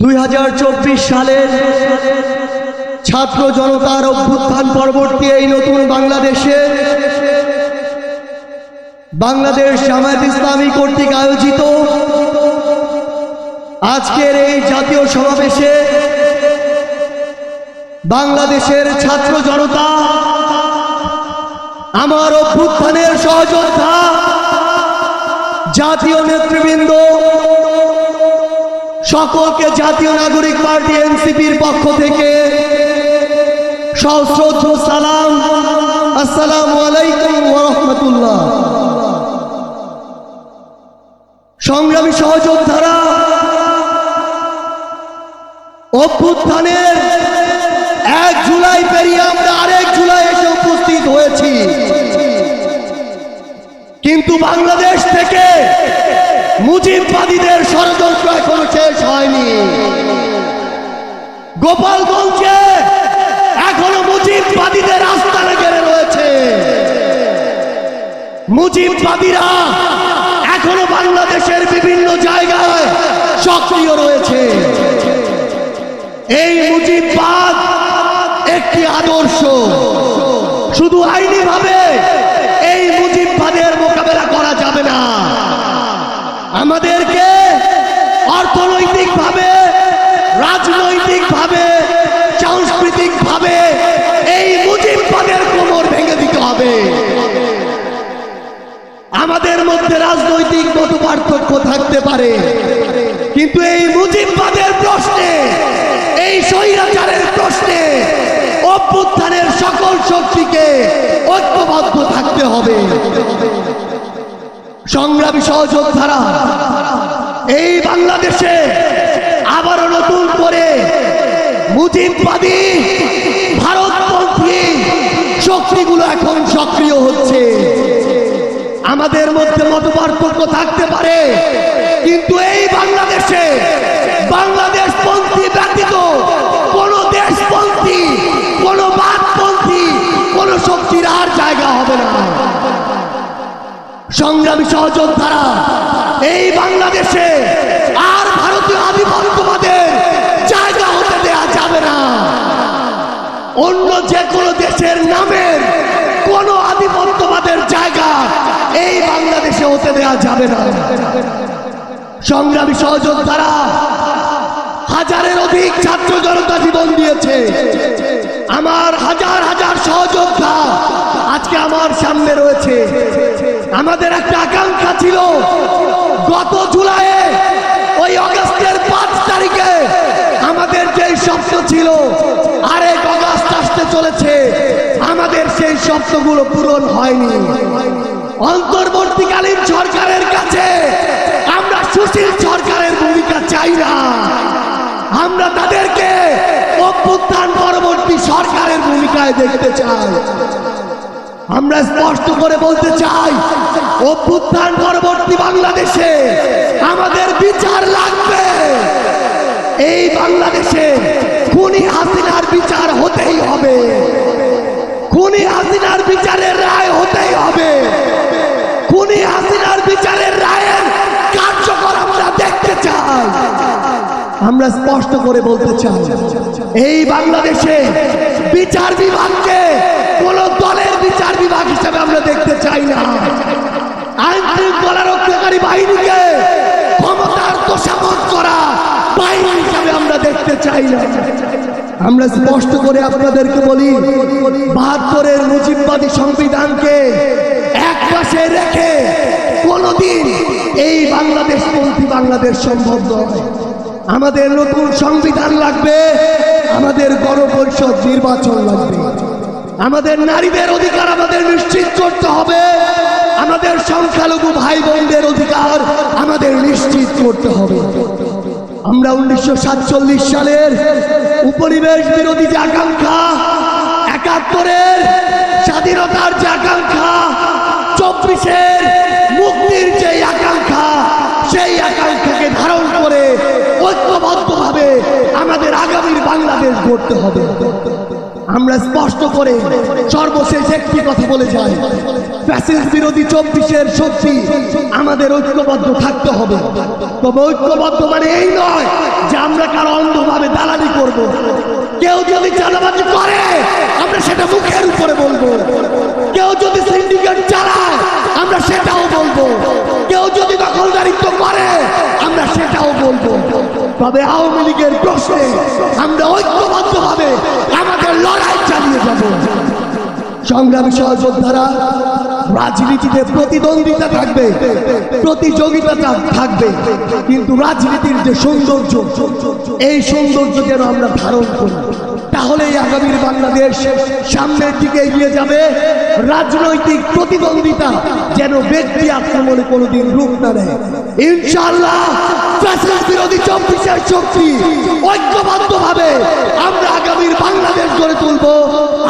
2024 সালের ছাত্র জনতার অভ্যুত্থান পরবর্তী এই নতুন বাংলাদেশে বাংলাদেশ জামায়াত ইসলামী কর্তৃক আয়োজিত আজকের এই জাতীয় সমাবেশে বাংলাদেশের ছাত্র জনতা, আমার অভ্যুত্থানের সহযোদ্ধা, জাতীয় নেতৃবৃন্দ সকলকে জাতীয় নাগরিক পার্টি এনসিপির পক্ষ থেকে সশ্রদ্ধ সালাম। আসসালামু আলাইকুম ওয়া রাহমাতুল্লাহ। সংগ্রামী সহযোদ্ধারা, অভ্যুত্থানের 1 জুলাই পেরিয়ে আমরা আরেক জুলাই এসে উপস্থিত হয়েছি, কিন্তু বাংলাদেশ থেকে মুজিববাদীদের ষড়যন্ত্র এখনো শেষ হয়নি। গোপালগঞ্জে এখনো মুজিববাদীদের আস্তানা ঘিরে রয়েছে। মুজিববাদীরা এখনো বাংলাদেশের বিভিন্ন জায়গায় সক্রিয় রয়েছে। এই মুজিববাদ একটি আদর্শ, শুধু আইনিভাবে এই মুজিববাদের মোকাবেলা করা যাবে না। আমাদেরকে অর্থনৈতিকভাবে, রাজনৈতিকভাবে, সাংস্কৃতিকভাবে এই মুজিববাদের কোমর ভেঙে দিতে হবে। আমাদের মধ্যে রাজনৈতিক মতপার্থক্য থাকতে পারে, কিন্তু এই মুজিববাদের প্রশ্নে, এই স্বৈরাচারের প্রশ্নে অভ্যুত্থানের সকল শক্তিকে ঐক্যবদ্ধ থাকতে হবে। সংগ্রামী সহযোদ্ধারা, এই বাংলাদেশে আবারও নতুন করে মুজিববাদী ভারতপন্থী শক্তিগুলো এখন সক্রিয় হচ্ছে। আমাদের মধ্যে মতপার্থক্য থাকতে পারে, কিন্তু এই বাংলাদেশে বাংলাদেশপন্থী ব্যতীত কোন দেশপন্থী, কোন বাদপন্থী, কোন শক্তির আর জায়গা হবে না। সংগ্রামী সহযোদ্ধারা, এই বাংলাদেশে আর ভারতীয় আধিপত্যবাদের জায়গা হতে দেয়া যাবে না। অন্য যে কোনো দেশের নামের কোন আধিপত্যবাদের জায়গা এই বাংলাদেশে হতে দেয়া যাবে না। সংগ্রামী সহযোদ্ধারা, হাজারের অধিক ছাত্র জনতা জীবন দিয়েছে। আমার হাজার হাজার সহযোদ্ধা আজকে আমার সামনে রয়েছে। আমাদের একটা আকাঙ্ক্ষা ছিল, গত জুলাইয়ে ওই আগস্টের 5 তারিখে আমাদের যেই স্বপ্ন ছিল, আরেক আগস্ট আসতে চলেছে, আমাদের সেই স্বপ্নগুলো পূরণ হয়নি। অন্তর্বর্তীকালীন সরকারের কাছে আমরা সুশীল সরকারের ভূমিকা চাই না। আমরা তাদেরকে অভ্যুত্থান পরবর্তী সরকারের ভূমিকায় দেখতে চাই। আমরা স্পষ্ট করে বলতে চাই, অভ্যুত্থান পরবর্তী বাংলাদেশে আমাদের বিচার লাগবে। এই বাংলাদেশে খুনি হাসিনার বিচার হতেই হবে, খুনি হাসিনার বিচারের রায় হতেই হবে। খুনি হাসিনার বিচারের রায়ের কার্যকর আমরা দেখতে চাই। আমরা স্পষ্ট করে বলতে চাই, এই বাংলাদেশে বিচার বিভাগকে কোন দলের বিচার বিভাগ হিসেবে আমরা দেখতে চাই না। আইন শৃঙ্খলা রক্ষাকারী বাহিনীকে ক্ষমতার তোষামোদ করা বাহিনী হিসেবে আমরা দেখতে চাই না। আমরা স্পষ্ট করে আপনাদেরকে বলি, 72-এর মুজিববাদী সংবিধানকে এক পাশে রেখে কোনদিন এই বাংলাদেশপন্থী বাংলাদেশ সম্ভব নয়। আমাদের নতুন সংবিধান লাগবে, আমাদের গণপরিষদ নির্বাচন লাগবে, আমাদের নারীদের অধিকার আমাদের নিশ্চিত করতে হবে, আমাদের সংখ্যালঘু ভাই বোনদের অধিকার আমাদের নিশ্চিত করতে হবে। আমরা 1947 সালের উপনিবেশ বিরোধী যে আকাঙ্ক্ষা, 71-এর স্বাধীনতার যে আকাঙ্ক্ষা, 24-এর মুক্তির যে আকাঙ্ক্ষা, সেই আকাঙ্ক্ষাকে ধারণ করে ঐক্যবদ্ধভাবে আমাদের আগামীর বাংলাদেশ গড়তে হবে। আমরা স্পষ্ট করে সর্বশেষ একটি কথা বলে যাই, ফ্যাসিস্ট বিরোধী 24-এর শক্তি আমাদের ঐক্যবদ্ধ থাকতে হবে। তবে ঐক্যবদ্ধ মানে এই নয় যে আমরা তারা অন্ধভাবে দালালি করব। কেউ যদি চাঁদাবাজি করে আমরা সেটা মুখের উপরে বলবো, কেউ যদি সিন্ডিকেট চালায় আমরা সেটাও বলবো, কেউ যদি দখলদারিত্ব করে আমরা সেটাও বলবো। তবে আওয়ামী লীগের প্রশ্নে আমরা ঐক্যবদ্ধভাবে আমাদের লড়াই চালিয়ে যাব। সংগ্রামী সহযোদ্ধারা, রাজনীতিতে প্রতিদ্বন্দ্বিতা থাকবে, প্রতিযোগিতা থাকবে, কিন্তু রাজনীতির যে সৌন্দর্য, এই সৌন্দর্য যেন আমরা ধারণ করি, তাহলেই আগামীর বাংলাদেশ সামনের দিকে এগিয়ে যাবে। রাজনৈতিক প্রতিদ্বন্দ্বিতা যেন ব্যক্তি আক্রমণে কোনোদিন রূপ না নেয়। ইনশাআল্লাহ ফ্যাসিস্ট বিরোধী 24 শক্তি ঐক্যবদ্ধভাবে আমরা আগামীর বাংলাদেশ গড়ে তুলব।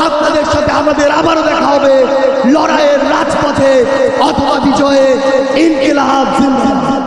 আপনাদের সাথে আমাদের আবারও দেখা হবে লড়াইয়ের রাজপথে অথবা বিজয়ে। ইনকিলাব জিন্দাবাদ।